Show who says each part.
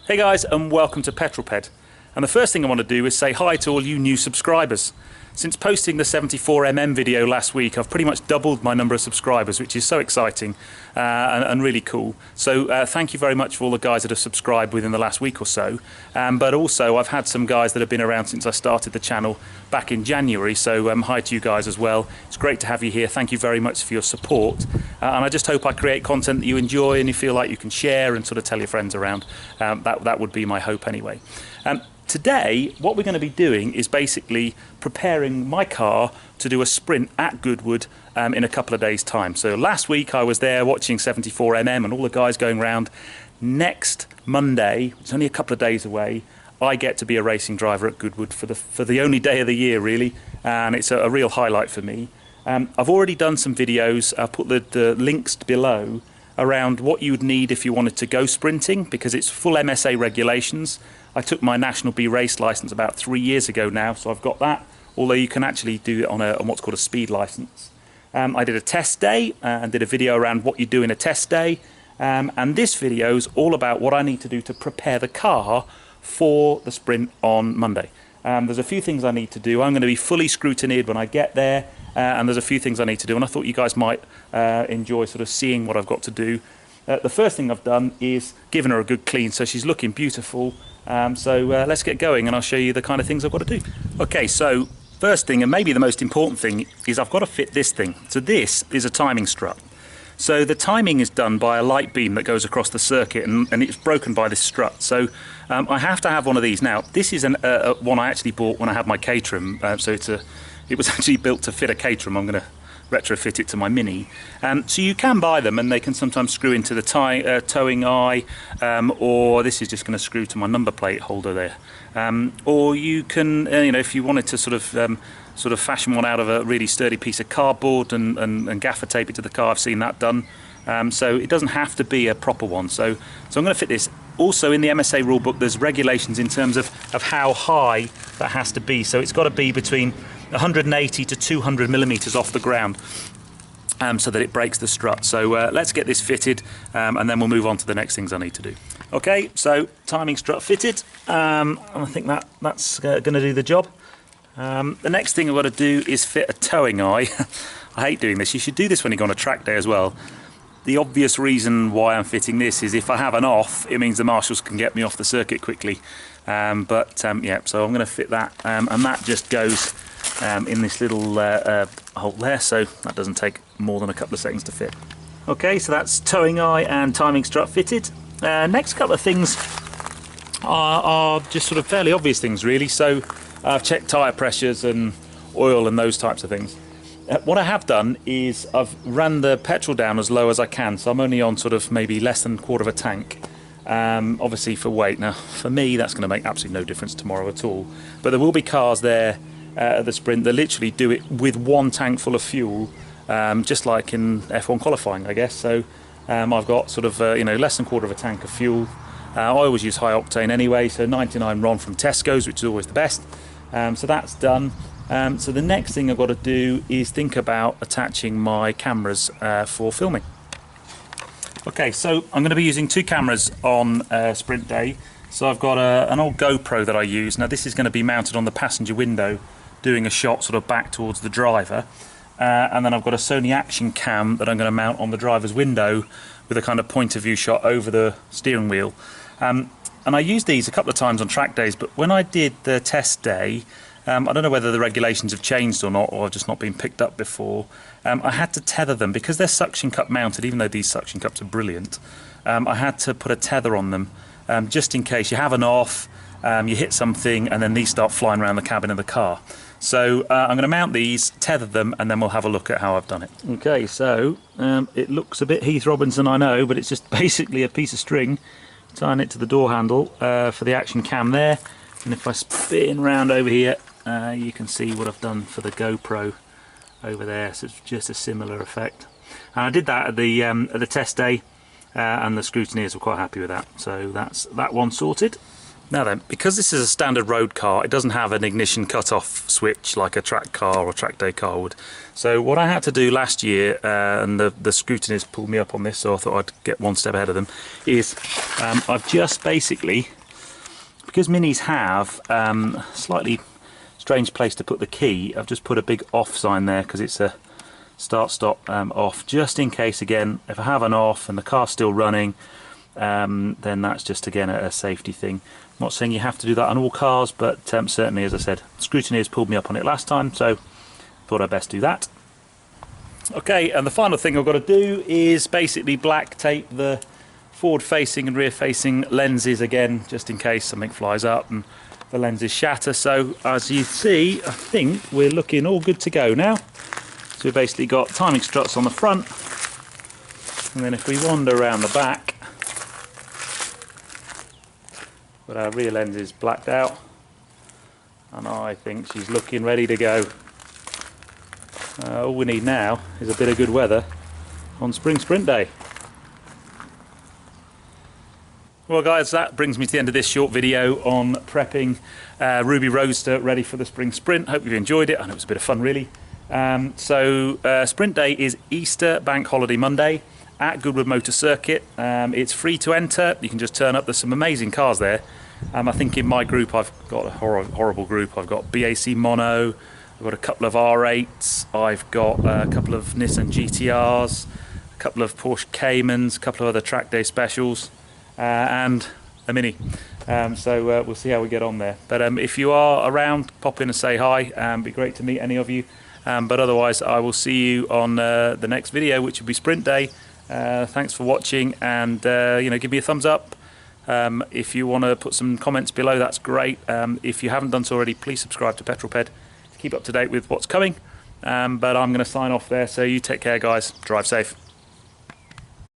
Speaker 1: Hey guys, and welcome to Petrolped. And the first thing I want to do is say hi to all you new subscribers. Since posting the 74mm video last week, I've pretty much doubled my number of subscribers, which is so exciting and really cool. So thank you very much for all the guys that have subscribed within the last week or so. But also I've had some guys that have been around since I started the channel back in January, so hi to you guys as well. It's great to have you here. Thank you very much for your support. And I just hope I create content that you enjoy and you feel like you can share and sort of tell your friends around. That would be my hope anyway. Today, what we're going to be doing is basically preparing my car to do a sprint at Goodwood in a couple of days' time. So last week I was there watching 74mm and all the guys going around. Next Monday, it's only a couple of days away, I get to be a racing driver at Goodwood for the only day of the year, really, and it's a real highlight for me. I've already done some videos. I'll put the links below around what you would need if you wanted to go sprinting, because it's full MSA regulations. I took my National B race license about 3 years ago now, so I've got that, although you can actually do it on what's called a speed license. I did a test day and did a video around what you do in a test day, and this video is all about what I need to do to prepare the car for the sprint on Monday. There's a few things I need to do. I'm going to be fully scrutineered when I get there, and there's a few things I need to do, and I thought you guys might enjoy sort of seeing what I've got to do. The first thing I've done is given her a good clean, so she's looking beautiful. So let's get going and I'll show you the kind of things I've got to do. Okay, so first thing, and maybe the most important thing, is I've got to fit this thing. So this is a timing strut. So the timing is done by a light beam that goes across the circuit, and it's broken by this strut. So I have to have one of these. Now, this is one I actually bought when I had my Caterham. So it was actually built to fit a Caterham. I'm going to retrofit it to my Mini. So you can buy them, and they can sometimes screw into the towing eye, or this is just going to screw to my number plate holder there. Or you can, if you wanted to sort of fashion one out of a really sturdy piece of cardboard and gaffer tape it to the car. I've seen that done. So it doesn't have to be a proper one. So I'm going to fit this. Also in the MSA rulebook, there's regulations in terms of how high that has to be. So it's got to be between 180 to 200 millimeters off the ground, so that it breaks the strut. So let's get this fitted, and then we'll move on to the next things I need to do. Okay, so timing strut fitted, and I think that's going to do the job. The next thing I've got to do is fit a towing eye. I hate doing this. You should do this when you go on a track day as well. The obvious reason why I'm fitting this is if I have an off, it means the marshals can get me off the circuit quickly. Yeah, so I'm going to fit that, and that just goes in this little hole there, so that doesn't take more than a couple of seconds to fit. Okay, so that's towing eye and timing strut fitted. Next couple of things are just sort of fairly obvious things, really. So I've checked tyre pressures and oil and those types of things. What I have done is I've ran the petrol down as low as I can, so I'm only on sort of maybe less than a quarter of a tank. Obviously for weight. Now for me that's going to make absolutely no difference tomorrow at all, but there will be cars there at the sprint that literally do it with one tank full of fuel, just like in F1 qualifying, I guess. So I've got sort of less than a quarter of a tank of fuel. I always use high octane anyway, so 99 RON from Tesco's, which is always the best. So that's done. So the next thing I've got to do is think about attaching my cameras for filming. Okay, so I'm going to be using two cameras on sprint day. So I've got an old GoPro that I use. Now this is going to be mounted on the passenger window, doing a shot sort of back towards the driver. And then I've got a Sony Action Cam that I'm going to mount on the driver's window with a kind of point of view shot over the steering wheel. And I used these a couple of times on track days, but when I did the test day, I don't know whether the regulations have changed or not, or have just not been picked up before. I had to tether them because they're suction cup mounted, even though these suction cups are brilliant. I had to put a tether on them just in case you have an off, you hit something, and then these start flying around the cabin of the car. So I'm going to mount these, tether them, and then we'll have a look at how I've done it. Okay, so it looks a bit Heath Robinson, I know, but it's just basically a piece of string tying it to the door handle for the action cam there. And if I spin round over here, you can see what I've done for the GoPro over there. So it's just a similar effect. And I did that at the test day, and the scrutineers were quite happy with that. So that's that one sorted. Now then, because this is a standard road car, it doesn't have an ignition cut-off switch like a track car or track day car would. So what I had to do last year, and the scrutineers pulled me up on this, so I thought I'd get one step ahead of them, is I've just basically because Minis have slightly strange place to put the key, I've just put a big off sign there because it's a start-stop off, just in case, again, if I have an off and the car's still running, then that's just, again, a safety thing. I'm not saying you have to do that on all cars, but certainly, as I said, Scrutineers pulled me up on it last time, so thought I'd best do that. Okay, and the final thing I've got to do is basically black tape the forward-facing and rear-facing lenses again, just in case something flies up and the lenses shatter. So as you see, I think we're looking all good to go now. So we've basically got timing struts on the front, and then if we wander around the back, got our rear lenses blacked out, and I think she's looking ready to go. All we need now is a bit of good weather on Spring Sprint Day. Well guys, that brings me to the end of this short video on prepping Ruby Roadster ready for the Spring Sprint. Hope you've enjoyed it. I know it was a bit of fun really. Sprint Day is Easter Bank Holiday Monday at Goodwood Motor Circuit. It's free to enter. You can just turn up. There's some amazing cars there. I think in my group I've got a horrible group. I've got BAC Mono, I've got a couple of R8s, I've got a couple of Nissan GTRs, a couple of Porsche Caymans, a couple of other track day specials, and a Mini. We'll see how we get on there. But if you are around, pop in and say hi. It'd be great to meet any of you. But otherwise, I will see you on the next video, which will be Sprint Day. Thanks for watching, and give me a thumbs up. If you want to put some comments below, that's great. If you haven't done so already, please subscribe to Petrolped to keep up to date with what's coming. But I'm going to sign off there, so you take care guys, drive safe.